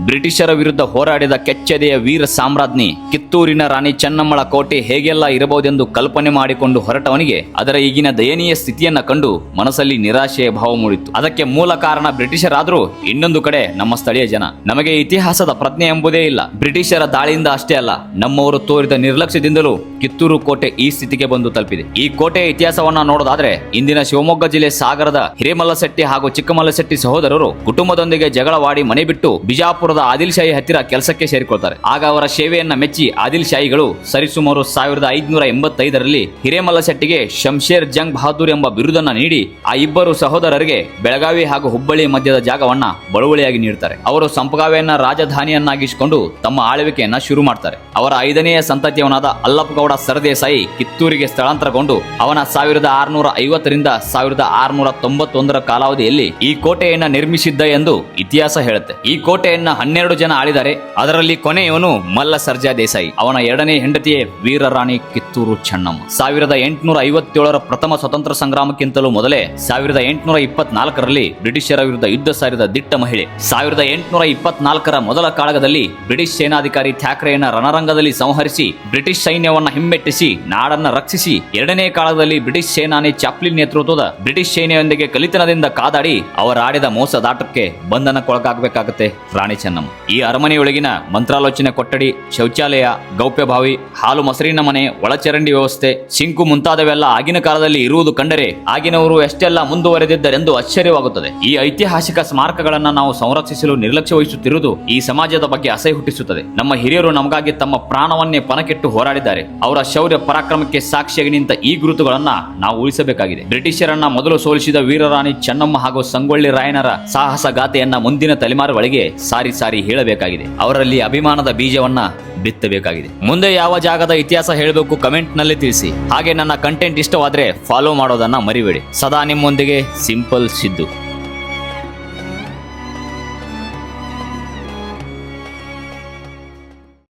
ಬ್ರಿಟಿಷರ ವಿರುದ್ಧ ಹೋರಾಡಿದ ಕೆಚ್ಚೆದೆಯ ವೀರ ಸಾಮ್ರಾಜ್ಞಿ ಕಿತ್ತೂರಿನ ರಾಣಿ ಚೆನ್ನಮ್ಮಳ ಕೋಟೆ ಹೇಗೆಲ್ಲ ಇರಬಹುದೆಂದು ಕಲ್ಪನೆ ಮಾಡಿಕೊಂಡು ಹೊರಟವನಿಗೆ ಅದರ ಈಗಿನ ದಯನೀಯ ಸ್ಥಿತಿಯನ್ನ ಕಂಡು ಮನಸ್ಸಲ್ಲಿ ನಿರಾಶೆಯ ಭಾವ ಮೂಡಿತ್ತು. ಅದಕ್ಕೆ ಮೂಲ ಕಾರಣ ಬ್ರಿಟಿಷರಾದ್ರೂ ಇನ್ನೊಂದು ಕಡೆ ನಮ್ಮ ಸ್ಥಳೀಯ ಜನ. ನಮಗೆ ಇತಿಹಾಸದ ಪ್ರಜ್ಞೆ ಎಂಬುದೇ ಇಲ್ಲ. ಬ್ರಿಟಿಷರ ದಾಳಿಯಿಂದ ಅಷ್ಟೇ ಅಲ್ಲ, ನಮ್ಮವರು ತೋರಿದ ನಿರ್ಲಕ್ಷ್ಯದಿಂದಲೂ ಕಿತ್ತೂರು ಕೋಟೆ ಈ ಸ್ಥಿತಿಗೆ ಬಂದು ತಲುಪಿದೆ. ಈ ಕೋಟೆಯ ಇತಿಹಾಸವನ್ನ ನೋಡೋದಾದ್ರೆ ಇಂದಿನ ಶಿವಮೊಗ್ಗ ಜಿಲ್ಲೆ ಸಾಗರದ ಹಿರೇಮಲ್ಲಶೆಟ್ಟಿ ಹಾಗೂ ಚಿಕ್ಕಮಲ್ಲಶೆಟ್ಟಿ ಸಹೋದರರು ಕುಟುಂಬದೊಂದಿಗೆ ಜಗಳವಾಡಿ ಮನೆ ಬಿಟ್ಟು ಬಿಜಾಪುರದ ಆದಿಲ್ ಶಾಹಿ ಹತ್ತಿರ ಕೆಲಸಕ್ಕೆ ಸೇರಿಕೊಳ್ತಾರೆ. ಆಗ ಅವರ ಸೇವೆಯನ್ನ ಮೆಚ್ಚಿ ಆದಿಲ್ ಶಾಹಿಗಳು ಸರಿಸುಮಾರು 1585ರಲ್ಲಿ ಹಿರೇಮಲ್ಲಶೆಟ್ಟಿಗೆ ಶಂಶೇರ್ ಜಂಗ್ ಬಹದ್ದೂರ್ ಎಂಬ ಬಿರುದನ್ನ ನೀಡಿ ಆ ಇಬ್ಬರು ಸಹೋದರರಿಗೆ ಬೆಳಗಾವಿ ಹಾಗೂ ಹುಬ್ಬಳ್ಳಿ ಮಧ್ಯದ ಜಾಗವನ್ನ ಬಳುವಳಿಯಾಗಿ ನೀಡುತ್ತಾರೆ. ಅವರು ಸಂಪಗಾವಿಯನ್ನ ರಾಜಧಾನಿಯನ್ನಾಗಿಸಿಕೊಂಡು ತಮ್ಮ ಆಳ್ವಿಕೆಯನ್ನ ಶುರು ಮಾಡ್ತಾರೆ. ಅವರ 5ನೆಯ ಸಂತತಿಯವನಾದ ಅಲ್ಲಪ್ಪಗೌಡ ಸರದೇಸಾಯಿ ಕಿತ್ತೂರಿಗೆ ಸ್ಥಳಾಂತರಗೊಂಡು ಅವನ 1650ರಿಂದ 1691ರ ಕಾಲಾವಧಿಯಲ್ಲಿ ಈ ಕೋಟೆಯನ್ನ ನಿರ್ಮಿಸಿದ್ದ ಎಂದು ಇತಿಹಾಸ ಹೇಳುತ್ತೆ. ಈ ಕೋಟೆಯನ್ನ 12 ಜನ ಆಳಿದ್ದಾರೆ. ಅದರಲ್ಲಿ ಕೊನೆಯವನು ಮಲ್ಲ ಸರ್ಜಾ ದೇಸಾಯಿ. ಅವನ 2ನೇ ಹೆಂಡತಿಯೇ ವೀರರಾಣಿ ಕಿತ್ತೂರು ಚೆನ್ನಮ್ಮ. 1857ರ ಪ್ರಥಮ ಸ್ವತಂತ್ರ ಸಂಗ್ರಾಮಕ್ಕಿಂತಲೂ ಮೊದಲೇ 1824ರಲ್ಲಿ ಬ್ರಿಟಿಷರ ವಿರುದ್ಧ ಯುದ್ಧ ಸಾರಿದ ದಿಟ್ಟ ಮಹಿಳೆ. 1824ರ ಮೊದಲ ಕಾಳಗದಲ್ಲಿ ಬ್ರಿಟಿಷ್ ಸೇನಾಧಿಕಾರಿ ಥ್ಯಾಕ್ರೆಯನ್ನ ರಣರಂಗದಲ್ಲಿ ಸಂಹರಿಸಿ ಬ್ರಿಟಿಷ್ ಸೈನ್ಯವನ್ನ ಹಿಮ್ಮೆಟ್ಟಿಸಿ ನಾಡನ್ನ ರಕ್ಷಿಸಿ 2ನೇ ಕಾಳಗದಲ್ಲಿ ಬ್ರಿಟಿಷ್ ಸೇನಾನಿ ಚಾಪ್ಲಿನ್ ನೇತೃತ್ವದ ಬ್ರಿಟಿಷ್ ಸೇನೆಯೊಂದಿಗೆ ಕಲಿತನದಿಂದ ಕಾದಾಡಿ ಅವರಾಡಿದ ಮೋಸದಾಟಕ್ಕೆ ಬಂಧನಕ್ಕೊಳಗಾಗಬೇಕಾಗುತ್ತೆ ರಾಣಿ ಚೆನ್ನಮ್ಮ. ಈ ಅರಮನೆಯೊಳಗಿನ ಮಂತ್ರಾಲೋಚನೆ ಕೊಠಡಿ, ಶೌಚಾಲಯ, ಗೌಪ್ಯ ಬಾವಿ, ಹಾಲು ಮೊಸರಿನ ಮನೆ, ಒಳಚರಂಡಿ ವ್ಯವಸ್ಥೆ, ಸಿಂಕು ಮುಂತಾದವೆಲ್ಲ ಆಗಿನ ಕಾಲದಲ್ಲಿ ಇರುವುದು ಕಂಡರೆ ಆಗಿನವರು ಎಷ್ಟೆಲ್ಲ ಮುಂದುವರೆದಿದ್ದರೆಂದು ಆಶ್ಚರ್ಯವಾಗುತ್ತದೆ. ಈ ಐತಿಹಾಸಿಕ ಸ್ಮಾರಕಗಳನ್ನ ನಾವು ಸಂರಕ್ಷಿಸಲು ನಿರ್ಲಕ್ಷ್ಯ ವಹಿಸುತ್ತಿರುವುದು ಈ ಸಮಾಜದ ಬಗ್ಗೆ ಅಸಹ್ಯ ಹುಟ್ಟಿಸುತ್ತದೆ. ನಮ್ಮ ಹಿರಿಯರು ನಮಗಾಗಿ ತಮ್ಮ ಪ್ರಾಣವನ್ನೇ ಪಣಕ್ಕಿಟ್ಟು ಹೋರಾಡಿದ್ದಾರೆ. ಅವರ ಶೌರ್ಯ ಪರಾಕ್ರಮಕ್ಕೆ ಸಾಕ್ಷಿಯಾಗಿ ನಿಂತ ಈ ಗುರುತುಗಳನ್ನ ನಾವು ಉಳಿಸಬೇಕಾಗಿದೆ. ಬ್ರಿಟಿಷರನ್ನ ಮೊದಲು ಸೋಲಿಸಿದ ವೀರರಾಣಿ ಚೆನ್ನಮ್ಮ ಹಾಗೂ ಸಂಗೊಳ್ಳಿ ರಾಯಣ್ಣರ ಸಾಹಸ ಗಾಥೆಯನ್ನ ಮುಂದಿನ ತಲೆಮಾರುಗಳಿಗೆ ಸಾರಿ ಸಾರಿ ಹೇಳಬೇಕಾಗಿದೆ. ಅವರಲ್ಲಿ ಅಭಿಮಾನದ ಬೀಜವನ್ನ ಬಿತ್ತಬೇಕಾಗಿದೆ. ಮುಂದೆ ಯಾವ ಜಾಗದ ಇತಿಹಾಸ ಹೇಳಬೇಕು ಕಮೆಂಟ್ ನಲ್ಲಿ ತಿಳಿಸಿ. ಹಾಗೆ ನನ್ನ ಕಂಟೆಂಟ್ ಇಷ್ಟವಾದ್ರೆ ಫಾಲೋ ಮಾಡೋದನ್ನ ಮರಿಬೇಡಿ. ಸದಾ ನಿಮ್ಮೊಂದಿಗೆ ಸಿಂಪಲ್ ಸಿದ್ದು.